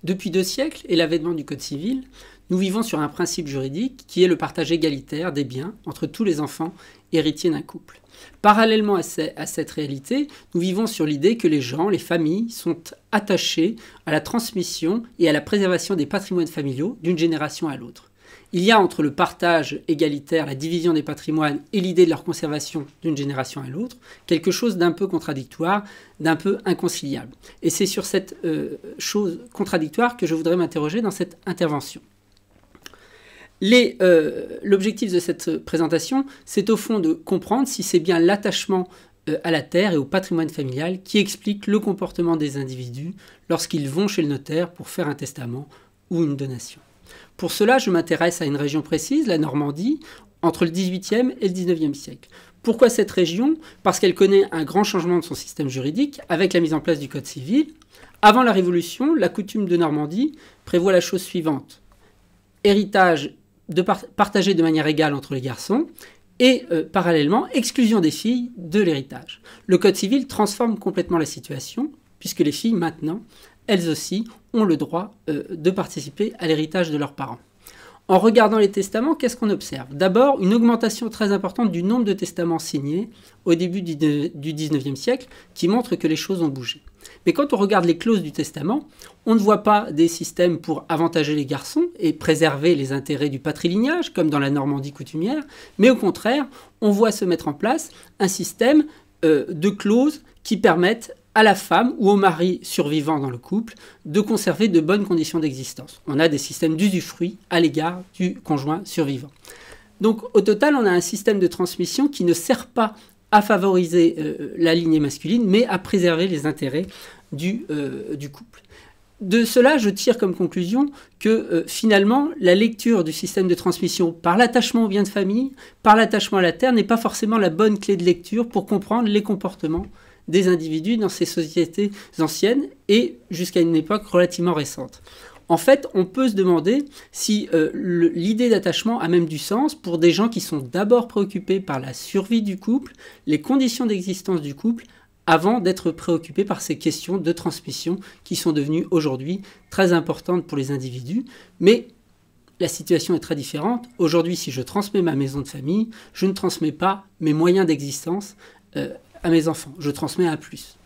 Depuis 2 siècles et l'avènement du Code civil, nous vivons sur un principe juridique qui est le partage égalitaire des biens entre tous les enfants héritiers d'un couple. Parallèlement à cette réalité, nous vivons sur l'idée que les gens, les familles, sont attachés à la transmission et à la préservation des patrimoines familiaux d'une génération à l'autre. Il y a entre le partage égalitaire, la division des patrimoines et l'idée de leur conservation d'une génération à l'autre, quelque chose d'un peu contradictoire, d'un peu inconciliable. Et c'est sur cette chose contradictoire que je voudrais m'interroger dans cette intervention. L'objectif de cette présentation, c'est au fond de comprendre si c'est bien l'attachement à la terre et au patrimoine familial qui explique le comportement des individus lorsqu'ils vont chez le notaire pour faire un testament ou une donation. Pour cela, je m'intéresse à une région précise, la Normandie, entre le XVIIIe et le XIXe siècle. Pourquoi cette région? Parce qu'elle connaît un grand changement de son système juridique avec la mise en place du Code civil. Avant la Révolution, la coutume de Normandie prévoit la chose suivante. Héritage partagé de manière égale entre les garçons et parallèlement, exclusion des filles de l'héritage. Le Code civil transforme complètement la situation puisque les filles, maintenant, elles aussi ont le droit de participer à l'héritage de leurs parents. En regardant les testaments, qu'est-ce qu'on observe? D'abord, une augmentation très importante du nombre de testaments signés au début du XIXe siècle qui montre que les choses ont bougé. Mais quand on regarde les clauses du testament, on ne voit pas des systèmes pour avantager les garçons et préserver les intérêts du patrilignage, comme dans la Normandie coutumière, mais au contraire, on voit se mettre en place un système de clauses qui permettent à la femme ou au mari survivant dans le couple de conserver de bonnes conditions d'existence. On a des systèmes d'usufruit à l'égard du conjoint survivant. Donc au total, on a un système de transmission qui ne sert pas à favoriser la lignée masculine, mais à préserver les intérêts du couple. De cela, je tire comme conclusion que finalement, la lecture du système de transmission par l'attachement aux biens de famille, par l'attachement à la terre, n'est pas forcément la bonne clé de lecture pour comprendre les comportements des individus dans ces sociétés anciennes et jusqu'à une époque relativement récente. En fait, on peut se demander si l'idée d'attachement a même du sens pour des gens qui sont d'abord préoccupés par la survie du couple, les conditions d'existence du couple, avant d'être préoccupés par ces questions de transmission qui sont devenues aujourd'hui très importantes pour les individus. Mais la situation est très différente. Aujourd'hui, si je transmets ma maison de famille, je ne transmets pas mes moyens d'existence à mes enfants. Je transmets un plus.